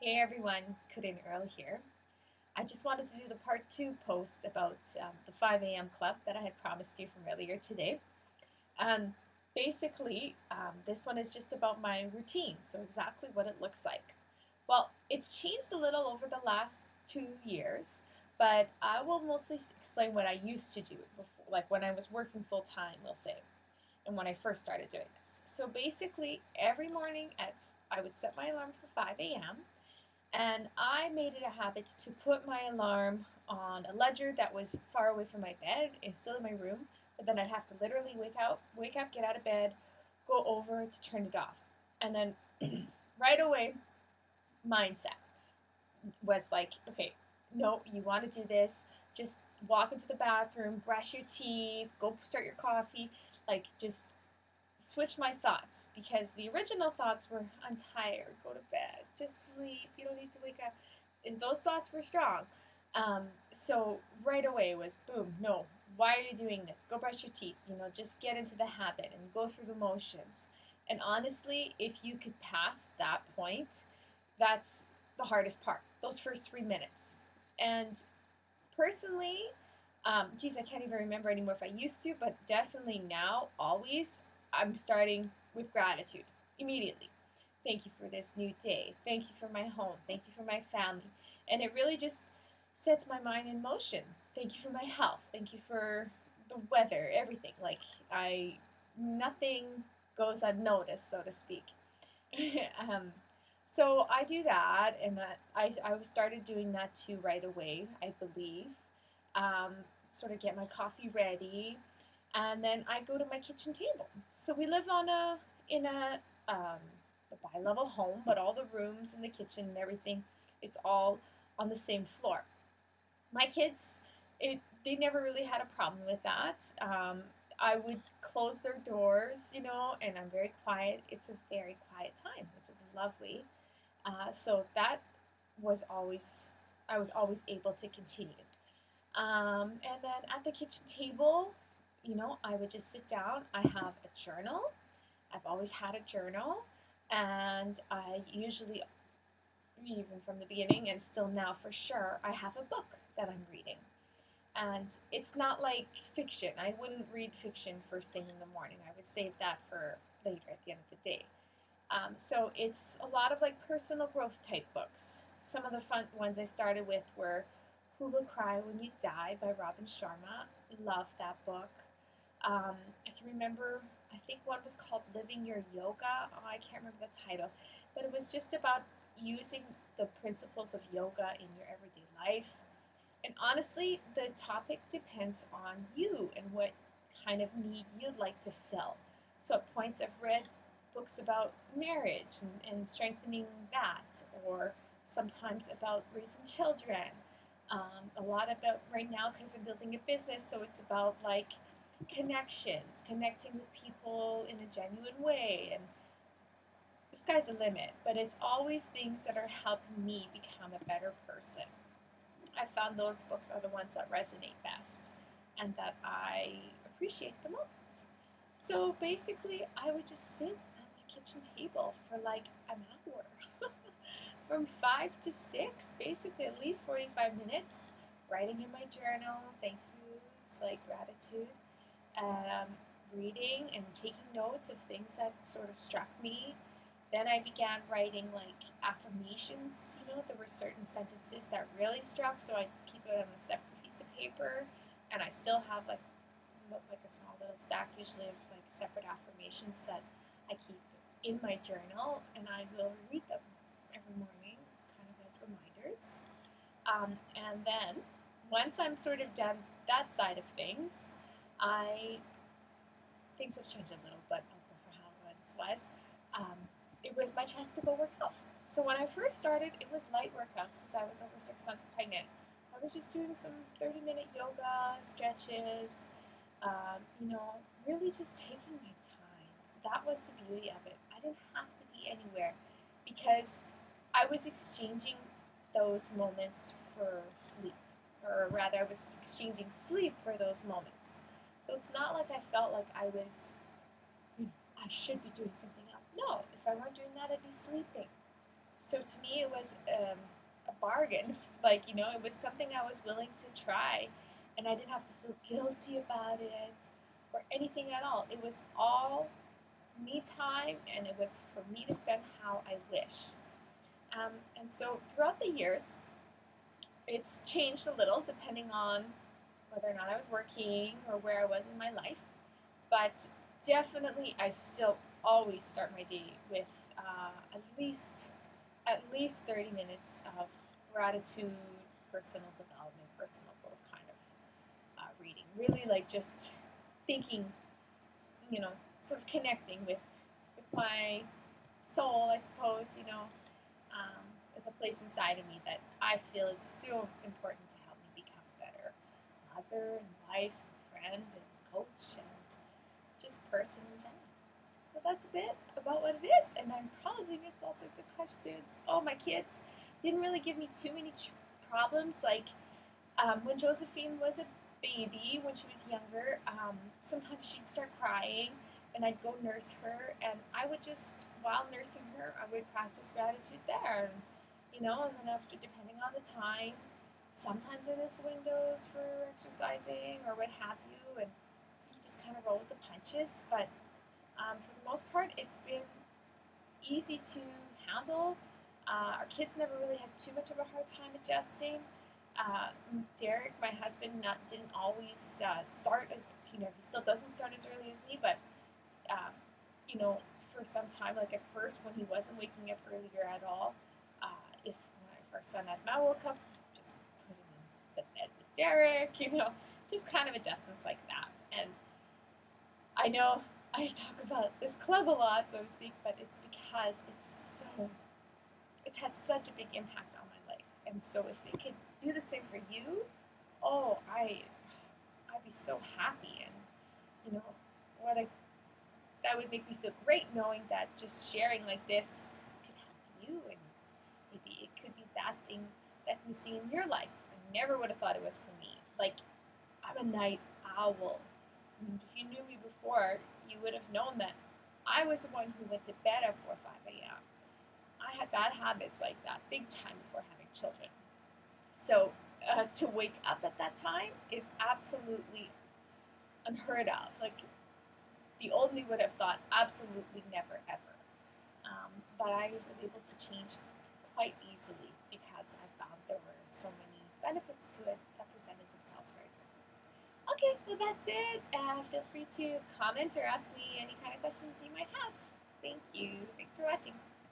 Hey everyone, Corinne Earl here. I just wanted to do the part two post about the 5 a.m. club that I had promised you from earlier today. Um, basically, this one is just about my routine, so exactly what it looks like. Well, it's changed a little over the last 2 years, but I will mostly explain what I used to do before, like when I was working full time, we'll say, and when I first started doing this. So basically, every morning I would set my alarm for 5 a.m. And I made it a habit to put my alarm on a ledger that was far away from my bed. It's still in my room, but then I'd have to literally wake up, get out of bed, go over to turn it off. And then right away, mindset was like, okay, no, you want to do this. Just walk into the bathroom, brush your teeth, go start your coffee. Like, just switch my thoughts because the original thoughts were, I'm tired, go to bed, just sleep, you don't need to wake up. And those thoughts were strong. So right away was boom, no, why are you doing this? Go brush your teeth, just get into the habit and go through the motions. And honestly, if you could pass that point, that's the hardest part, those first 3 minutes. And personally, geez, I can't even remember anymore if I used to, but definitely now, always, I'm starting with gratitude immediately. Thank you for this new day. Thank you for my home. Thank you for my family. And it really just sets my mind in motion. Thank you for my health. Thank you for the weather, everything. Like, nothing goes unnoticed, so to speak. um, so I do that, and I started doing that too right away, I believe. Um, Sort of get my coffee ready, and then I go to my kitchen table. So we live in a bi-level home, but all the rooms in the kitchen and everything, it's all on the same floor. My kids, they never really had a problem with that. I would close their doors, and I'm very quiet. It's a very quiet time, which is lovely. So that was always, I was always able to continue. And then at the kitchen table, I would just sit down. I have a journal. I've always had a journal, and I usually, even from the beginning and still now for sure, I have a book that I'm reading. And it's not like fiction. I wouldn't read fiction first thing in the morning. I would save that for later at the end of the day. So it's a lot of like personal growth type books. Some of the fun ones I started with were Who Will Cry When You Die by Robin Sharma. Love that book. I can remember, I think one was called Living Your Yoga. Oh, I can't remember the title, but it was just about using the principles of yoga in your everyday life. And honestly, the topic depends on you and what kind of need you'd like to fill. So at points I've read books about marriage and strengthening that, or sometimes about raising children. A lot about right now because I'm building a business, so it's about like connections, connecting with people in a genuine way, and the sky's the limit. But it's always things that are helping me become a better person. I found those books are the ones that resonate best and that I appreciate the most. So basically, I would just sit at my kitchen table for like an hour. From 5 to 6, basically at least 45 minutes, writing in my journal, thank yous, like gratitude, um, reading and taking notes of things that sort of struck me. Then I began writing like affirmations. There were certain sentences that really struck, so I keep it on a separate piece of paper, and I still have like a small little stack usually of like separate affirmations that I keep in my journal, and I will read them every morning, kind of as reminders. And then once I'm sort of done that side of things, I things have changed a little, but I'll go for how it once was. Um, it was my chance to go work out. So when I first started, it was light workouts because I was over 6 months pregnant. I was just doing some 30-minute yoga, stretches, really just taking my time. That was the beauty of it. I didn't have to be anywhere because I was exchanging those moments for sleep, or rather, I was exchanging sleep for those moments. So it's not like I felt like I should be doing something else. No, if I weren't doing that, I'd be sleeping. So to me, it was a bargain. Like, it was something I was willing to try, and I didn't have to feel guilty about it or anything at all. It was all me time, and it was for me to spend how I wish. And so throughout the years, it's changed a little depending on whether or not I was working or where I was in my life. But definitely, I still always start my day with at least 30 minutes of gratitude, personal development, personal growth kind of reading. Really, like just thinking, you know, sort of connecting with my soul, I suppose. With a place inside of me that I feel is so important to help me become a better mother and wife, and friend and coach and just person in general. So that's a bit about what it is, and I probably missed all sorts of questions. Oh, my kids didn't really give me too many problems. Like when Josephine was a baby, when she was younger, sometimes she'd start crying, and I'd go nurse her, and I would just, while nursing her, I would practice gratitude there. And then after, depending on the time, sometimes I miss windows for exercising or what have you, and you just kind of roll with the punches. But for the most part, it's been easy to handle. Our kids never really had too much of a hard time adjusting. Uh, Derek, my husband, didn't always start as he still doesn't start as early as me, but um, for some time, like at first when he wasn't waking up earlier at all, if when I first son Matt woke up, just put him in the bed with Derek, just kind of adjustments like that. And I know I talk about this club a lot, so to speak, but it's because it's had such a big impact on my life. And so if it could do the same for you, oh, I'd be so happy. And you know, what I that would make me feel great knowing that just sharing like this could help you, and maybe it could be that thing that's missing in your life. I never would have thought it was for me. Like, I'm a night owl. And if you knew me before, you would have known that I was the one who went to bed at 4 or 5 a.m. I had bad habits like that big time before having children. So to wake up at that time is absolutely unheard of. Like, the old me would have thought absolutely never ever. But I was able to change quite easily because I found there were so many benefits to it that presented themselves very quickly. Okay, well that's it. Feel free to comment or ask me any kind of questions you might have. Thank you. Thanks for watching.